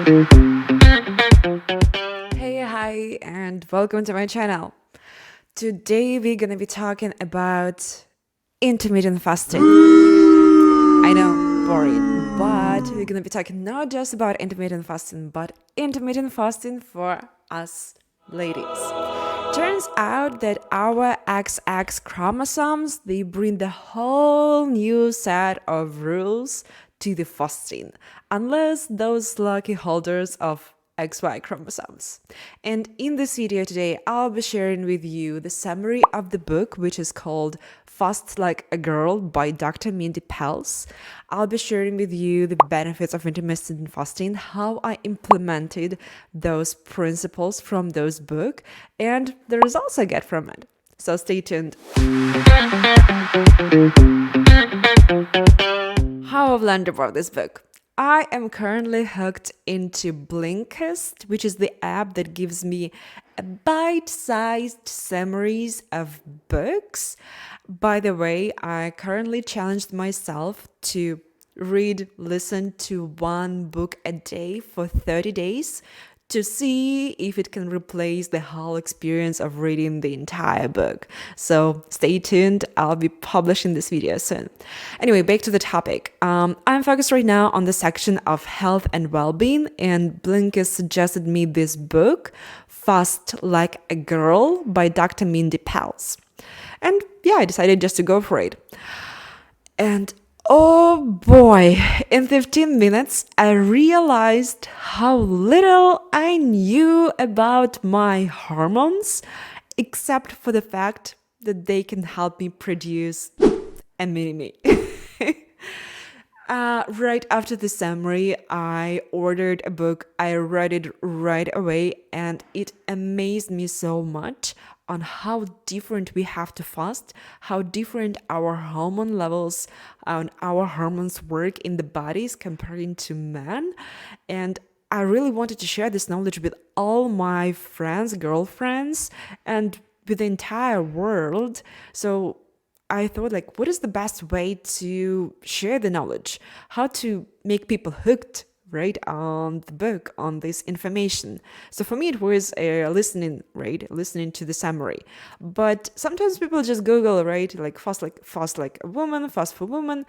Hey, hi, and welcome to my channel. Today we're gonna be talking about intermittent fasting. I know, boring, but we're gonna be talking not just about intermittent fasting, but intermittent fasting for us ladies. Turns out that our XX chromosomes, they bring the whole new set of rules to the fasting, unless those lucky holders of XY chromosomes. And in this video today, I'll be sharing with you the summary of the book, which is called Fast Like a Girl by Dr. Mindy Pelz. I'll be sharing with you the benefits of intermittent fasting, how I implemented those principles from those book, and the results I get from it. So stay tuned. How I've learned about this book. I am currently hooked into Blinkist, which is the app that gives me a bite-sized summaries of books. By the way, I currently challenged myself to listen to one book a day for 30 days to see if it can replace the whole experience of reading the entire book. So stay tuned. I'll be publishing this video soon. Anyway, back to the topic. I'm focused right now on the section of health and well-being, and Blinkist suggested me this book, Fast Like a Girl by Dr. Mindy Pelz. And yeah, I decided just to go for it. And oh boy, in 15 minutes, I realized how little I knew about my hormones, except for the fact that they can help me produce a mini-me. Right after the summary, I ordered a book. I read it right away, and it amazed me so much on how different we have to fast, how different our hormone levels and our hormones work in the bodies comparing to men. And I really wanted to share this knowledge with all my friends, girlfriends, and with the entire world. So I thought, like, what is the best way to share the knowledge? How to make people hooked, right, on the book, on this information. So for me, it was listening, right, listening to the summary. But sometimes people just Google, right, like fast like a woman, fast for woman,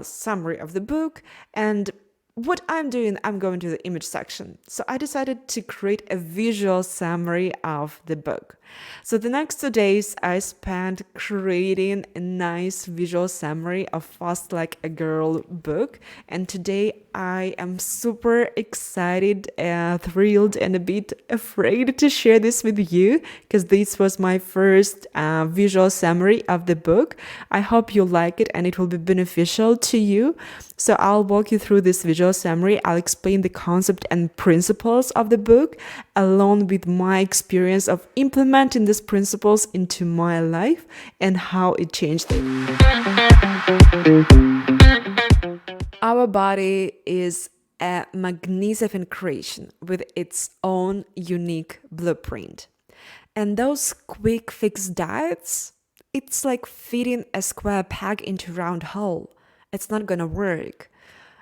summary of the book, and what I'm doing, I'm going to the image section. So I decided to create a visual summary of the book. So the next 2 days, I spent creating a nice visual summary of Fast Like a Girl book. And today I am super excited, thrilled, and a bit afraid to share this with you because this was my first visual summary of the book. I hope you like it and it will be beneficial to you. So I'll walk you through this visual summary. I'll explain the concept and principles of the book along with my experience of implementing these principles into my life and how it changed it. Our body is a magnificent creation with its own unique blueprint. And those quick fix diets, it's like feeding a square peg into a round hole. It's not gonna work.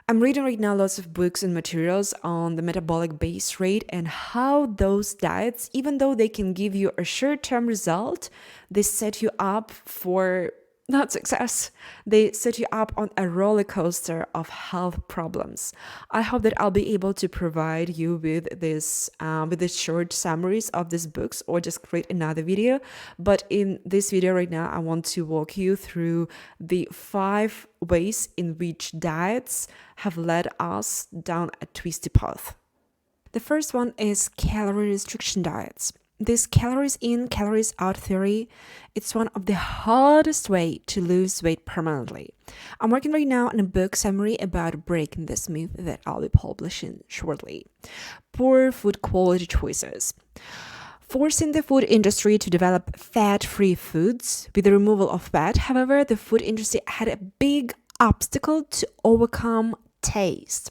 I'm reading right now lots of books and materials on the metabolic base rate and how those diets, even though they can give you a short-term result, they set you up for not success. They set you up on a roller coaster of health problems. I hope that I'll be able to provide you with this short summaries of these books or just create another video. But in this video right now, I want to walk you through the 5 ways in which diets have led us down a twisty path. The first one is calorie restriction diets. This calories in, calories out theory, it's one of the hardest way to lose weight permanently. I'm working right now on a book summary about breaking this myth that I'll be publishing shortly. Poor food quality choices. Forcing the food industry to develop fat-free foods with the removal of fat, however, the food industry had a big obstacle to overcome: taste.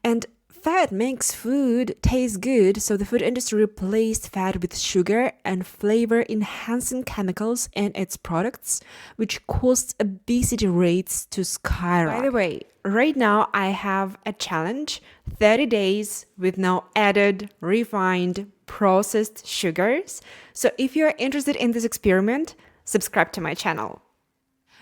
And Fat makes food taste good, so the food industry replaced fat with sugar and flavor-enhancing chemicals in its products, which caused obesity rates to skyrocket. By the way, right now I have a challenge: 30 days with no added, refined, processed sugars. So if you're interested in this experiment, subscribe to my channel.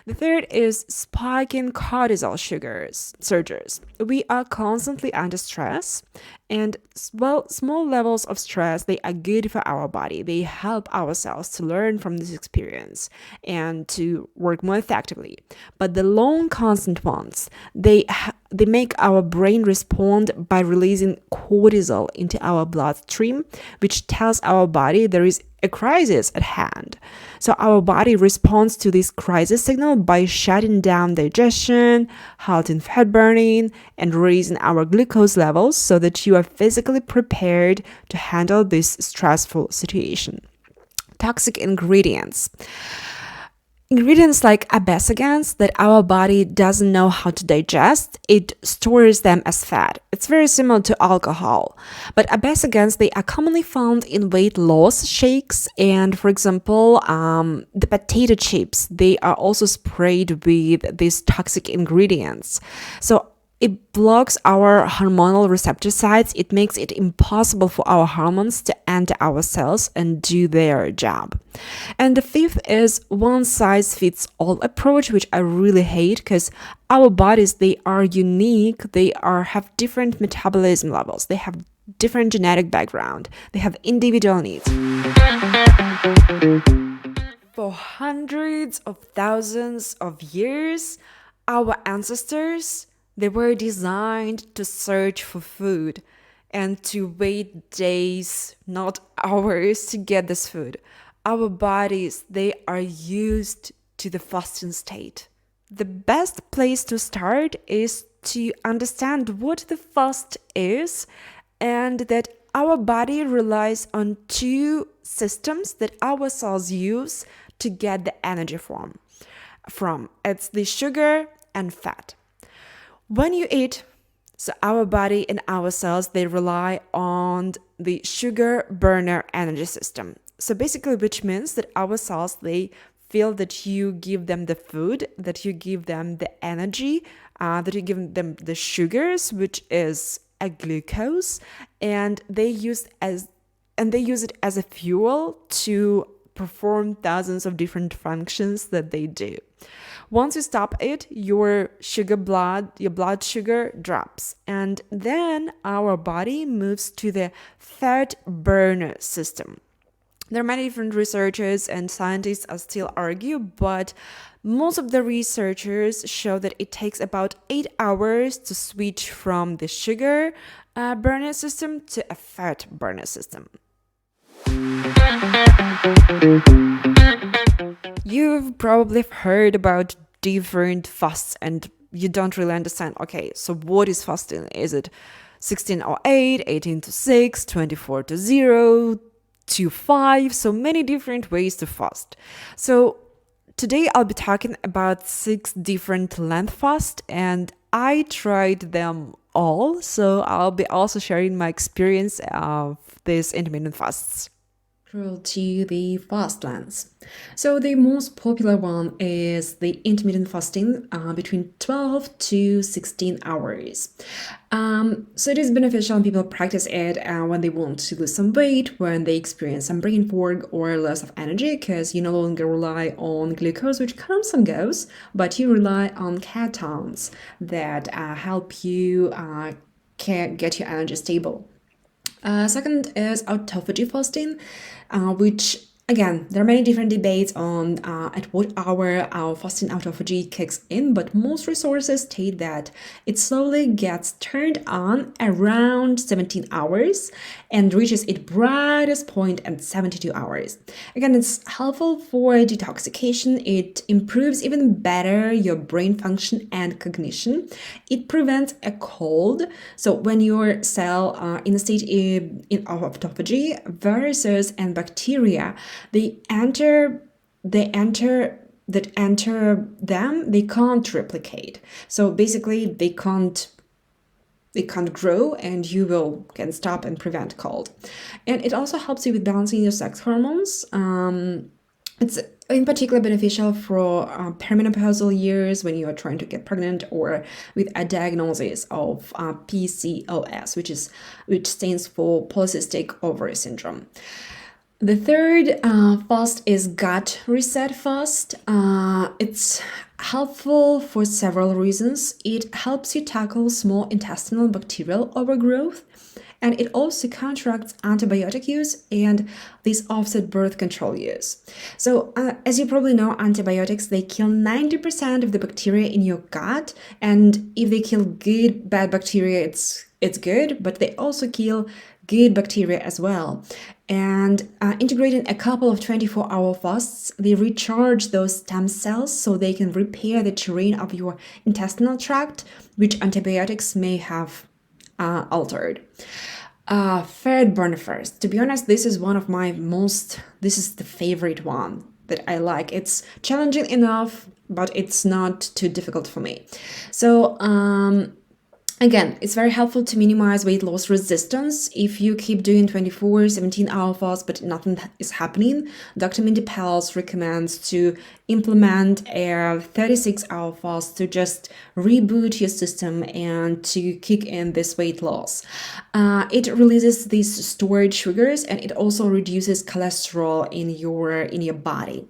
The third is spiking cortisol surges. We are constantly under stress, and small levels of stress, they are good for our body. They help our cells to learn from this experience and to work more effectively. But the long constant ones, they make our brain respond by releasing cortisol into our bloodstream, which tells our body there is a crisis at hand. So our body responds to this crisis signal by shutting down digestion, halting fat burning, and raising our glucose levels so that you are physically prepared to handle this stressful situation. Toxic ingredients. Ingredients like abesagans that our body doesn't know how to digest, it stores them as fat. It's very similar to alcohol. But abesagans, they are commonly found in weight loss shakes. And for example, the potato chips, they are also sprayed with these toxic ingredients. So it blocks our hormonal receptor sites. It makes it impossible for our hormones to enter our cells and do their job. And the fifth is one-size-fits-all approach, which I really hate because our bodies, they are unique. They have different metabolism levels. They have different genetic background. They have individual needs. For hundreds of thousands of years, our ancestors, they were designed to search for food and to wait days, not hours, to get this food. Our bodies, they are used to the fasting state. The best place to start is to understand what the fast is, and that our body relies on two systems that our cells use to get the energy from. It's the sugar and fat. When you eat, so our body and our cells, they rely on the sugar burner energy system. So basically, which means that our cells, they feel that you give them the food, that you give them the energy, that you give them the sugars, which is a glucose, and they use it as a fuel to perform thousands of different functions that they do. Once you stop it, your blood sugar drops. And then our body moves to the fat burner system. There are many different researchers and scientists still argue, but most of the researchers show that it takes about 8 hours to switch from the sugar burner system to a fat burner system. You've probably heard about different fasts and you don't really understand, okay, so what is fasting? Is it 16:08, 18:6, 24:0, 2:5? So many different ways to fast. So today I'll be talking about 6 different length fasts, and I tried them all. So I'll be also sharing my experience of these intermittent fasts. To the fast lengths. So the most popular one is the intermittent fasting between 12 to 16 hours. So it is beneficial and people practice it when they want to lose some weight, when they experience some brain fog or loss of energy, because you no longer rely on glucose, which comes and goes, but you rely on ketones that help you get your energy stable. Second is autophagy fasting, which, again, there are many different debates on at what hour our fasting autophagy kicks in, but most resources state that it slowly gets turned on around 17 hours and reaches its brightest point at 72 hours. Again, it's helpful for detoxification. It improves even better your brain function and cognition. It prevents a cold. So when your cell are in a state of autophagy, viruses and bacteria, they enter them, they can't replicate. So basically, they can't it can't grow, and you can stop and prevent cold. And it also helps you with balancing your sex hormones. It's in particular beneficial for perimenopausal years when you are trying to get pregnant, or with a diagnosis of PCOS, which stands for polycystic ovary syndrome. The third fast is gut reset fast. It's helpful for several reasons. It helps you tackle small intestinal bacterial overgrowth, and it also counteracts antibiotic use and this offset birth control use. So as you probably know, antibiotics, they kill 90% of the bacteria in your gut, and if they kill good bad bacteria, it's good, but they also kill good bacteria as well. And integrating a couple of 24-hour fasts, they recharge those stem cells so they can repair the terrain of your intestinal tract, which antibiotics may have altered. Fat burner first. To be honest, this is the favorite one that I like. It's challenging enough, but it's not too difficult for me. So, again, it's very helpful to minimize weight loss resistance. If you keep doing 24, 17-hour fasts, but nothing is happening, Dr. Mindy Pelz recommends to implement a 36-hour fast to just reboot your system and to kick in this weight loss. It releases these stored sugars, and it also reduces cholesterol in your body.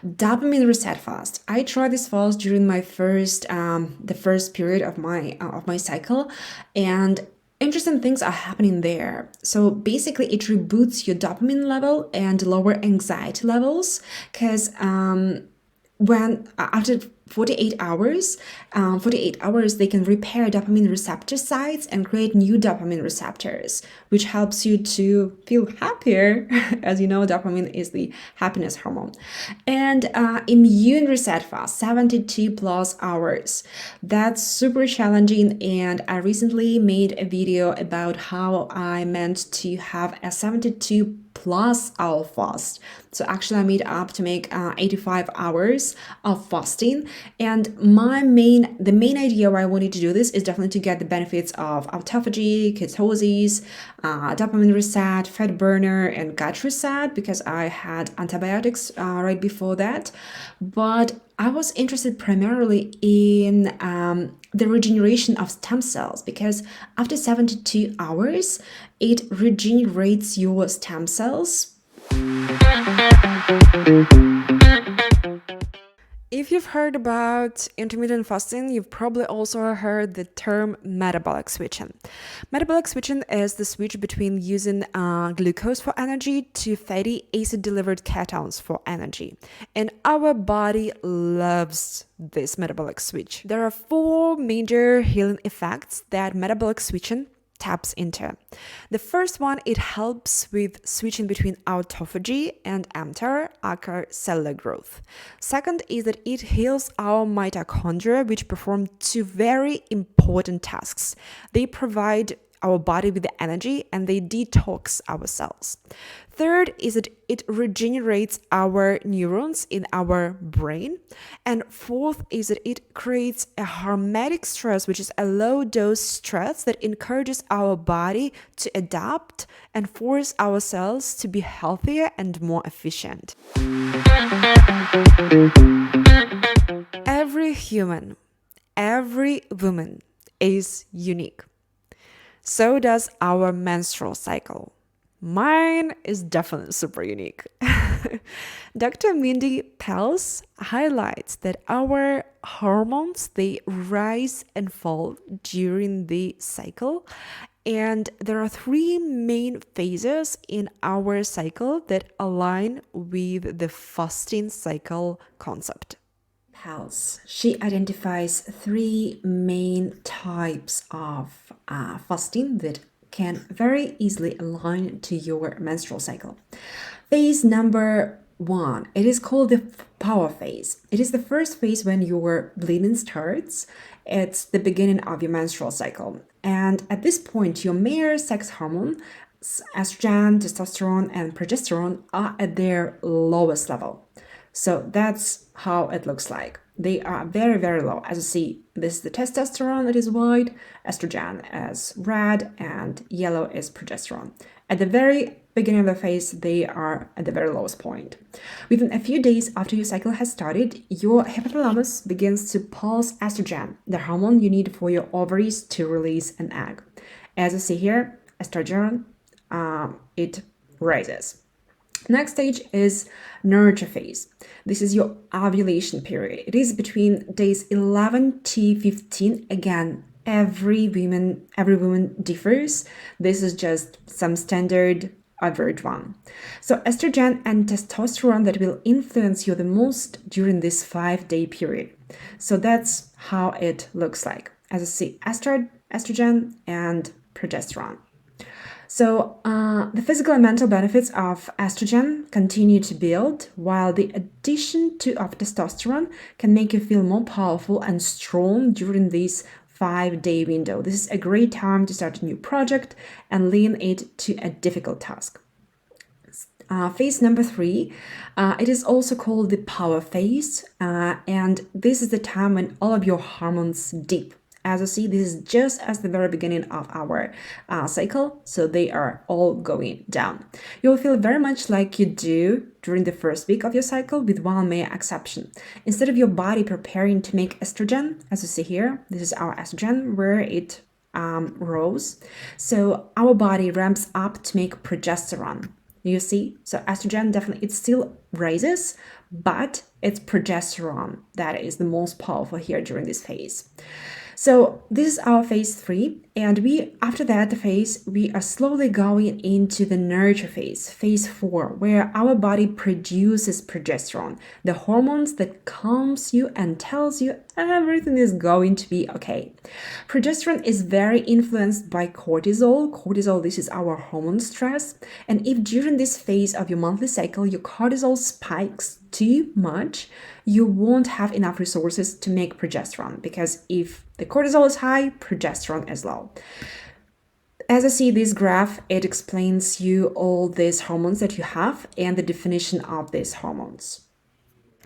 Dopamine reset fast. I tried this fast during my the first period of my cycle, and interesting things are happening there. So basically, it reboots your dopamine level and lower anxiety levels, because when after 48 hours, they can repair dopamine receptor sites and create new dopamine receptors, which helps you to feel happier. As you know, dopamine is the happiness hormone. And immune reset fast, 72 plus hours. That's super challenging, and I recently made a video about how I meant to have a 72 plus hour fast. So actually I made up to make 85 hours of fasting, and the main idea why I wanted to do this is definitely to get the benefits of autophagy, ketosis, dopamine reset, fat burner, and gut reset, because I had antibiotics right before that. But I was interested primarily in the regeneration of stem cells, because after 72 hours, it regenerates your stem cells. If you've heard about intermittent fasting, you've probably also heard the term metabolic switching. Metabolic switching is the switch between using glucose for energy to fatty acid-delivered ketones for energy. And our body loves this metabolic switch. There are 4 major healing effects that metabolic switching taps into. The first one, it helps with switching between autophagy and mTOR, cellular growth. Second is that it heals our mitochondria, which perform 2 very important tasks. They provide our body with the energy, and they detox our cells. Third is that it regenerates our neurons in our brain. And fourth is that it creates a hormetic stress, which is a low dose stress that encourages our body to adapt and force our cells to be healthier and more efficient. Every human, every woman is unique. So does our menstrual cycle. Mine is definitely super unique. Dr. Mindy Pelz highlights that our hormones, they rise and fall during the cycle. And there are 3 main phases in our cycle that align with the fasting cycle concept. Pelz. She identifies 3 main types of fasting that can very easily align to your menstrual cycle. Phase number 1, it is called the power phase. It is the first phase when your bleeding starts. It's the beginning of your menstrual cycle. And at this point, your male sex hormone, estrogen, testosterone, and progesterone, are at their lowest level. So that's how it looks like. they are very, very low. As you see, this is the testosterone that is white, estrogen is red, and yellow is progesterone. At the very beginning of the phase, they are at the very lowest point. Within a few days after your cycle has started, your hypothalamus begins to pulse estrogen, the hormone you need for your ovaries to release an egg. As you see here, estrogen, it rises. Next stage is nurture phase. This is your ovulation period. It is between days 11 to 15. Again, every woman differs. This is just some standard average one. So estrogen and testosterone that will influence you the most during this 5-day period. So that's how it looks like. As you see, estrogen and progesterone. So the physical and mental benefits of estrogen continue to build, while the addition of testosterone can make you feel more powerful and strong during this 5-day window. This is a great time to start a new project and lean it to a difficult task. Phase number 3, it is also called the power phase, and this is the time when all of your hormones dip. As you see, this is just as the very beginning of our cycle, so they are all going down. You'll feel very much like you do during the first week of your cycle, with one main exception. Instead of your body preparing to make estrogen, as you see here, this is our estrogen where it rose. So our body ramps up to make progesterone. You see, so estrogen definitely, it still rises, but it's progesterone that is the most powerful here during this phase. So this is our phase 3, and after that phase, we are slowly going into the nurture phase 4, where our body produces progesterone, the hormones that calms you and tells you everything is going to be okay. Progesterone is very influenced by cortisol. Cortisol, this is our hormone stress, and if during this phase of your monthly cycle, your cortisol spikes too much, you won't have enough resources to make progesterone, because if the cortisol is high, progesterone is low. As I see this graph, it explains you all these hormones that you have and the definition of these hormones.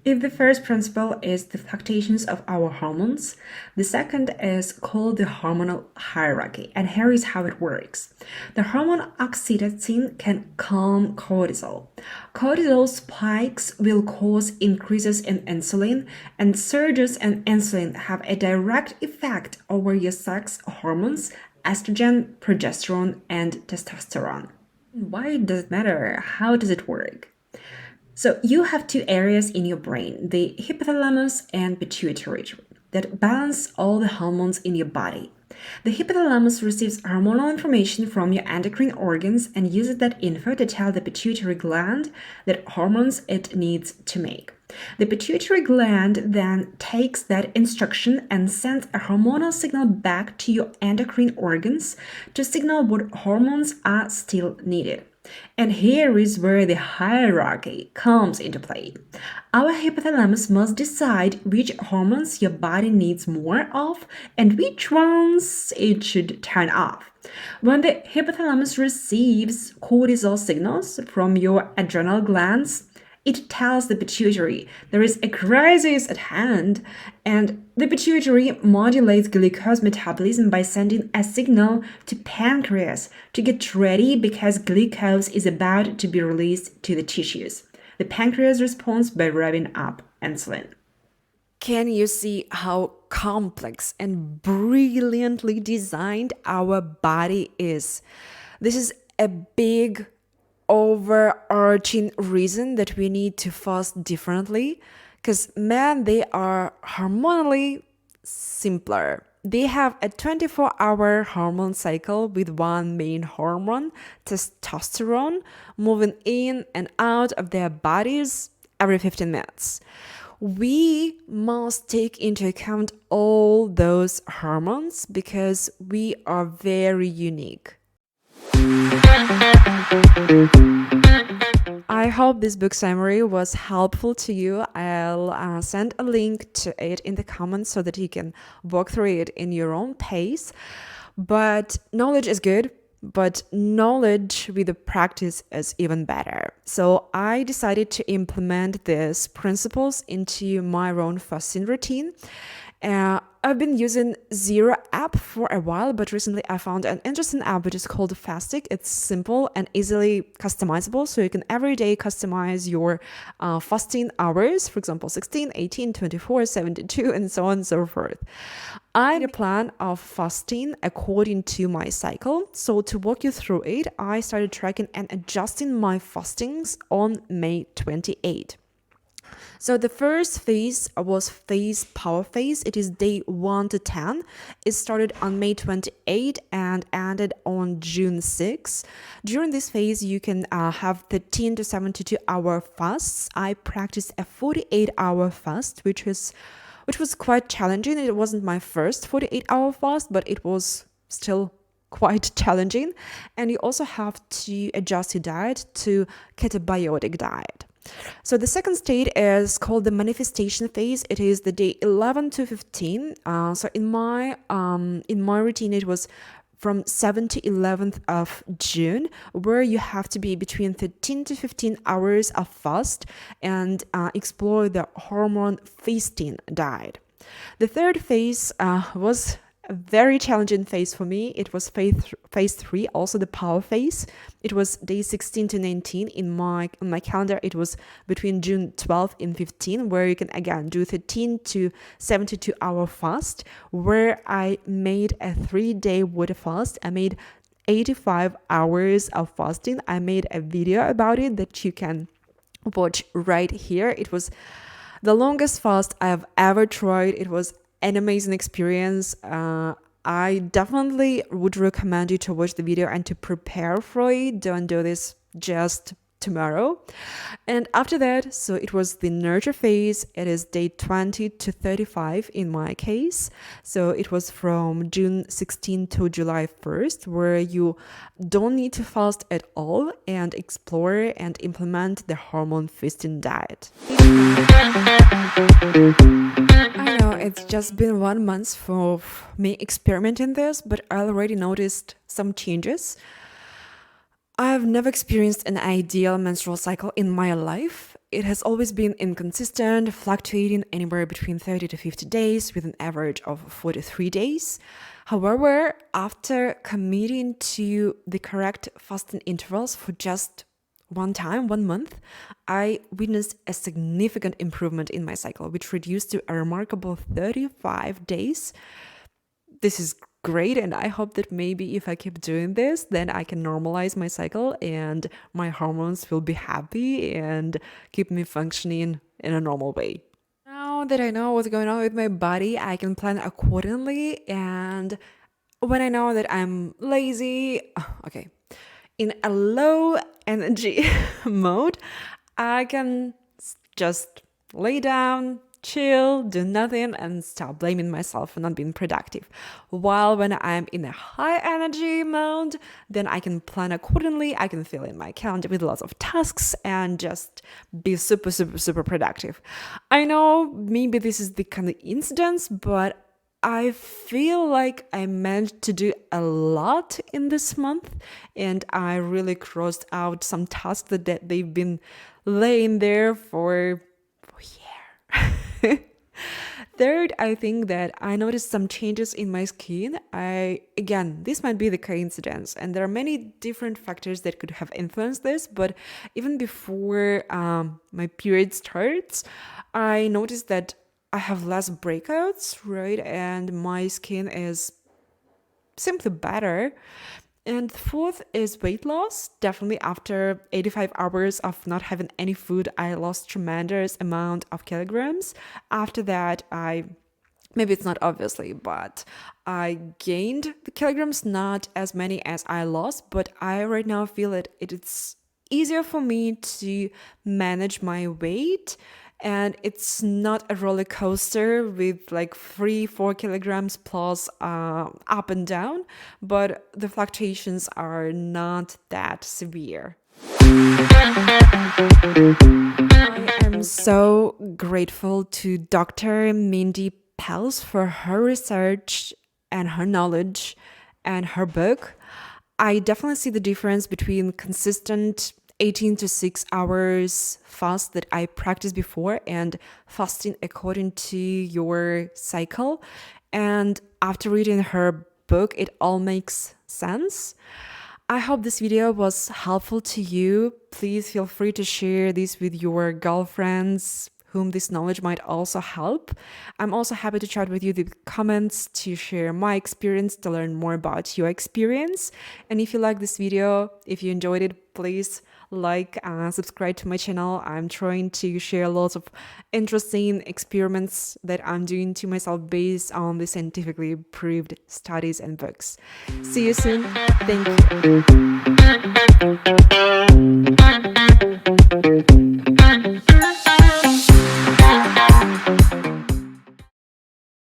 If the first principle is the fluctuations of our hormones, the second is called the hormonal hierarchy, and here is how it works. The hormone oxytocin can calm cortisol. Cortisol spikes will cause increases in insulin, and surges in insulin have a direct effect over your sex hormones, estrogen, progesterone, and testosterone. Why does it matter? How does it work? So you have two areas in your brain, the hypothalamus and pituitary, that balance all the hormones in your body. The hypothalamus receives hormonal information from your endocrine organs and uses that info to tell the pituitary gland that hormones it needs to make. The pituitary gland then takes that instruction and sends a hormonal signal back to your endocrine organs to signal what hormones are still needed. And here is where the hierarchy comes into play. Our hypothalamus must decide which hormones your body needs more of and which ones it should turn off. When the hypothalamus receives cortisol signals from your adrenal glands, it tells the pituitary there is a crisis at hand, and the pituitary modulates glucose metabolism by sending a signal to pancreas to get ready because glucose is about to be released to the tissues. The pancreas responds by revving up insulin. Can you see how complex and brilliantly designed our body is? This is a big overarching reason that we need to fast differently, because men, they are hormonally simpler. They have a 24-hour hormone cycle with one main hormone, testosterone, moving in and out of their bodies every 15 minutes. We must take into account all those hormones because we are very unique. I hope this book summary was helpful to you. I'll send a link to it in the comments so that you can walk through it in your own pace. But knowledge is good, but knowledge with the practice is even better. So I decided to implement these principles into my own fasting routine. I've been using Zero app for a while, but recently I found an interesting app which is called Fastic. It's simple and easily customizable, so you can every day customize your fasting hours, for example, 16, 18, 24, 72, and so on and so forth. I made a plan of fasting according to my cycle. So to walk you through it, I started tracking and adjusting my fastings on May 28. So the first phase was phase power phase. It is day 1 to 10. It started on May 28 and ended on June 6. During this phase, you can have 13 to 72 hour fasts. I practiced a 48-hour fast, which was quite challenging. It wasn't my first 48-hour fast, but it was still quite challenging. And you also have to adjust your diet to catabiotic diet. So the second state is called the manifestation phase. It is the day 11 to 15. So in my routine, it was from 7 to 11th of June, where you have to be between 13 to 15 hours of fast and explore the hormone feasting diet. The third phase was a very challenging phase for me. It was phase 3, also the power phase. It was day 16 to 19 on my calendar. It was between June 12 and 15, where you can again do 13 to 72 hour fast, where I made a 3-day water fast. I made 85 hours of fasting. I made a video about it that you can watch right here. It was the longest fast I have ever tried. It was an amazing experience. I definitely would recommend you to watch the video and to prepare for it. Don't do this just tomorrow. And after that, so it was the nurture phase. It is day 20 to 35 in my case. So it was from June 16 to July 1st, where you don't need to fast at all and explore and implement the hormone feasting diet. I know it's just been 1 month for me experimenting this, but I already noticed some changes. I've never experienced an ideal menstrual cycle in my life. It has always been inconsistent, fluctuating anywhere between 30 to 50 days with an average of 43 days. However, after committing to the correct fasting intervals for just 1 month, I witnessed a significant improvement in my cycle, which reduced to a remarkable 35 days. This is great, and I hope that maybe if I keep doing this, then I can normalize my cycle and my hormones will be happy and keep me functioning in a normal way. Now that I know what's going on with my body, I can plan accordingly. And when I know that I'm lazy, in a low energy mode, I can just lay down, chill, do nothing, and stop blaming myself for not being productive. While when I'm in a high energy mode, then I can plan accordingly. I can fill in my calendar with lots of tasks and just be super, super, super productive. I know maybe this is the kind of incidence, but I feel like I managed to do a lot in this month, and I really crossed out some tasks that they've been laying there for a year. Third, I think that I noticed some changes in my skin. This might be the coincidence, and there are many different factors that could have influenced this, but even before my period starts, I noticed that I have less breakouts, right? And my skin is simply better. And fourth is weight loss. Definitely after 85 hours of not having any food, I lost tremendous amount of kilograms. After that, maybe it's not obviously, but I gained the kilograms, not as many as I lost, but I right now feel it's easier for me to manage my weight. And it's not a roller coaster with like 3-4 kilograms plus up and down, but the fluctuations are not that severe. I am so grateful to Dr. Mindy Pelz for her research and her knowledge and her book. I definitely see the difference between consistent 18 to 6 hours fast that I practiced before and fasting according to your cycle. And after reading her book, it all makes sense. I hope this video was helpful to you. Please feel free to share this with your girlfriends whom this knowledge might also help. I'm also happy to chat with you in the comments to share my experience, to learn more about your experience. And if you like this video, if you enjoyed it, please like and subscribe to my channel. I'm trying to share lots of interesting experiments that I'm doing to myself based on the scientifically proved studies and books. See you soon. Thank you.